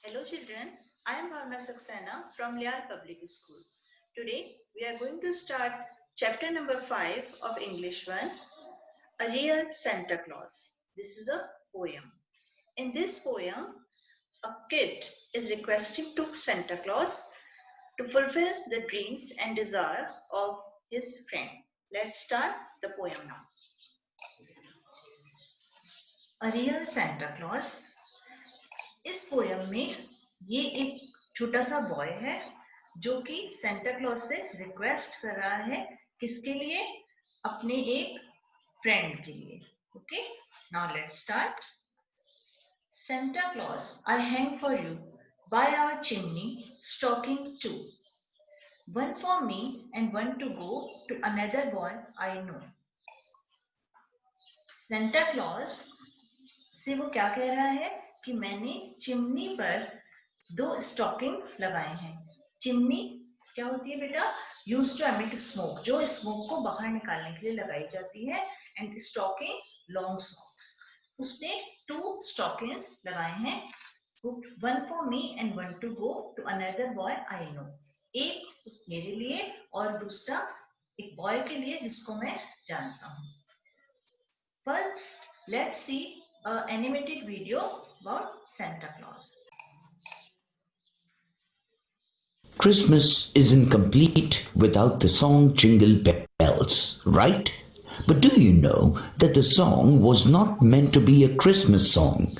Hello children, I am Bhavna Saxena from Liar Public School. Today we are going to start chapter number 5 of English 1, A Real Santa Claus. This is a poem. In this poem, a kid is requesting to Santa Claus to fulfill the dreams and desire of his friend. Let's start the poem now. A Real Santa Claus. इस poem में ये एक छोटा सा boy है जो कि Santa Claus से रिक्वेस्ट कर रहा है किसके लिए, अपने एक फ्रेंड के लिए. Okay, now let's start. Santa Claus, I hang for you by our chimney stocking two, one for me and one to go to another boy I know. Santa Claus से वो क्या कह रहा है कि मैंने चिमनी पर 2 स्टॉकिंग लगाए हैं. चिमनी क्या होती है बेटा? यूज्ड टू एमिट स्मोक, जो स्मोक को बाहर निकालने के लिए लगाई जाती है. And stocking long socks. उसने 2 स्टॉकिंग्स लगाए हैं, one for me and one to go to another boy I know. एक मेरे लिए और दूसरा एक बॉय के लिए जिसको मैं जानता हूँ. First let's see an animated video about Santa Claus. Christmas isn't complete without the song Jingle Bells, right? But do you know that the song was not meant to be a Christmas song?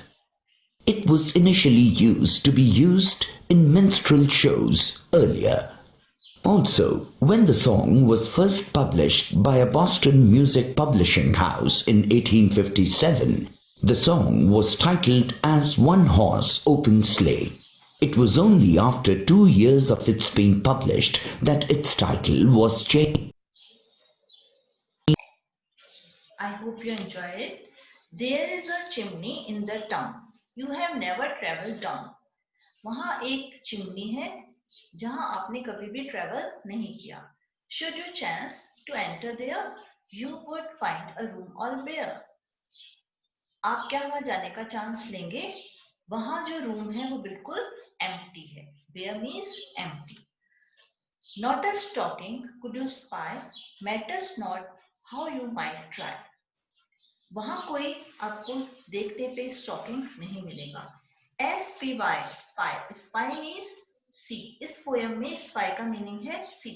It was initially used to be used in minstrel shows earlier. Also, when the song was first published by a Boston music publishing house in 1857, the song was titled as One Horse Open Sleigh. It was only after 2 years of its being published that its title was changed. I hope you enjoy it. There is a chimney in the town. You have never traveled down. वहाँ एक chimney है जहाँ आपने कभी भी travel नहीं किया. Should you chance to enter there, you would find a room all bare. आप क्या वहां जाने का चांस लेंगे? वहां जो रूम है वो बिल्कुल एम्प्टी है. Bare means empty. Not a stocking could you spy, matters not how you might try. वहां कोई आपको देखने पे स्टॉकिंग नहीं मिलेगा. SPY, spy. Spy means see. इस पोयम में spy का मीनिंग है see.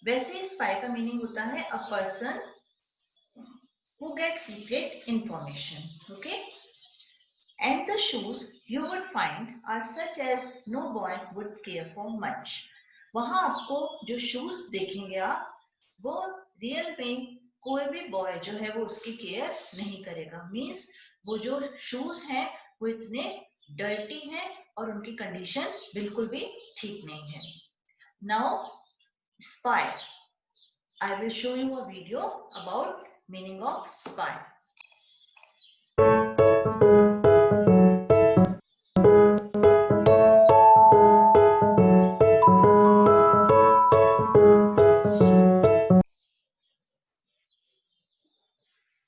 वैसे spy का मीनिंग होता है a person who gets secret information. Okay, and the shoes you would find are such as no boy would care for much. वहां आपको जो शूज देखेंगे आप, वो रियल में कोई भी बॉय जो है वो उसकी केयर नहीं करेगा. मींस वो जो शूज हैं वो इतने डर्टी हैं और उनकी कंडीशन बिल्कुल भी ठीक नहीं है. Now spy. I will show you a video about meaning of spy.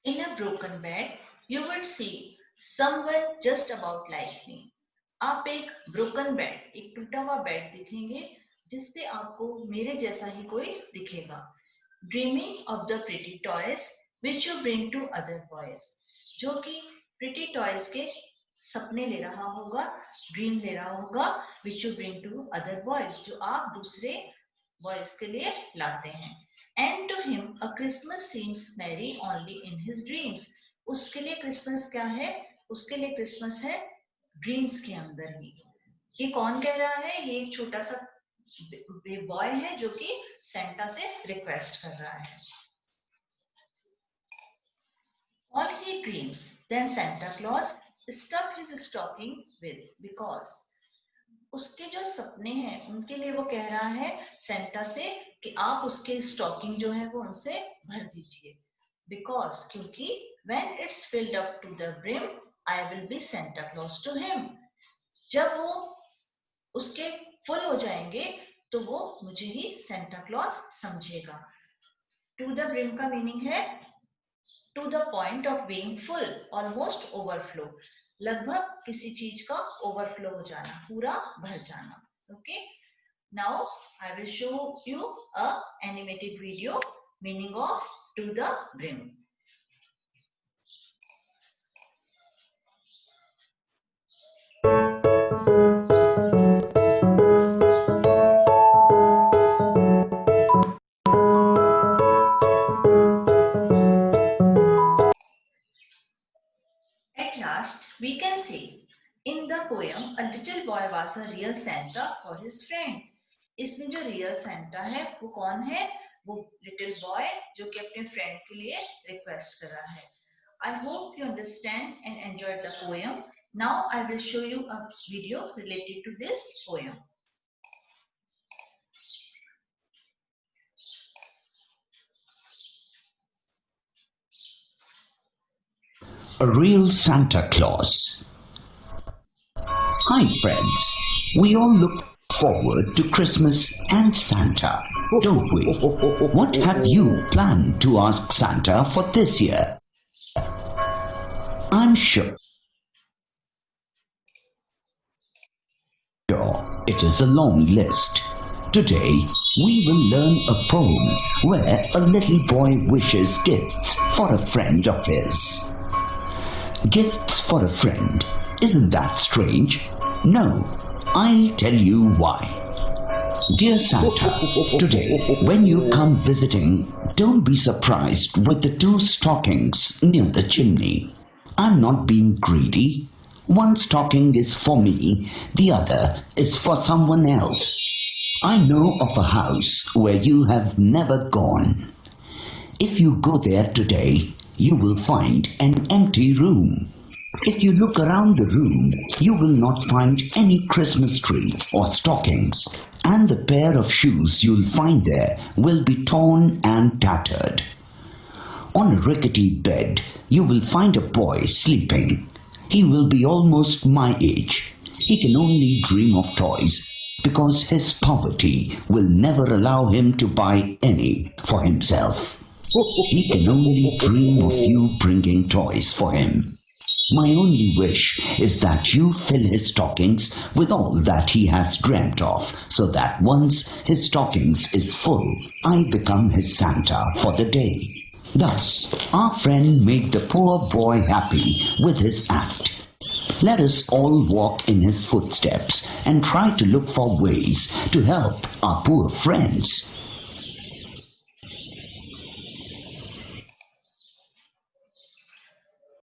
In a broken bed, you would see someone just about like me. आप एक broken bed, एक टूटा हुआ बेड दिखेंगे जिसपे आपको मेरे जैसा ही कोई दिखेगा. Dreaming of the pretty toys which you bring to other boys. जो कि pretty toys के सपने ले रहा होगा, ड्रीम ले रहा होगा, which you bring to other boys, जो आप दूसरे बॉयज के लिए लाते हैं. And to him a Christmas seems merry only in his dreams. उसके लिए क्रिसमस क्या है? उसके लिए क्रिसमस है ड्रीम्स के अंदर ही. ये कौन कह रहा है? ये एक छोटा सा बॉय है जो कि सेंटा से रिक्वेस्ट कर रहा है. All he dreams, then Santa Claus stuff his stocking with, because उसके जो सपने हैं उनके लिए वो कह रहा है सेंटा से कि आप उसके स्टॉकिंग जो है वो उनसे भर दीजिए. बिकॉज क्योंकि when it's filled up to the brim, I will be Santa Claus to him. जब वो उसके फुल हो जाएंगे तो वो मुझे ही सेंटा क्लॉज समझेगा. टू द ब्रिम का मीनिंग है to the point of being full, almost overflow. लगभग किसी चीज का ओवरफ्लो हो जाना, पूरा भर जाना. Okay, now I will show you a animated video meaning of to the brim. At last, we can say, in the poem, a little boy was a real Santa for his friend. इसमें जो real Santa है वो कौन है? वो little boy जो कि अपने friend के लिए request कर रहा है. I hope you understand and enjoyed the poem. Now I will show you a video related to this poem. A real Santa Claus. Hi friends, we all look forward to Christmas and Santa, don't we? What have you planned to ask Santa for this year? I'm sure it is a long list. Today we will learn a poem where a little boy wishes gifts for a friend of his. Gifts for a friend, isn't that strange? No, I'll tell you why. Dear Santa, today when you come visiting, don't be surprised with the 2 stockings near the chimney. I'm not being greedy. One stocking is for me, the other is for someone else. I know of a house where you have never gone. If you go there today, you will find an empty room. If you look around the room, you will not find any Christmas tree or stockings, and the pair of shoes you'll find there will be torn and tattered. On a rickety bed, you will find a boy sleeping. He will be almost my age. He can only dream of toys because his poverty will never allow him to buy any for himself. He can only dream of you bringing toys for him. My only wish is that you fill his stockings with all that he has dreamt of, so that once his stockings is full, I become his Santa for the day. Thus, our friend made the poor boy happy with his act. Let us all walk in his footsteps and try to look for ways to help our poor friends.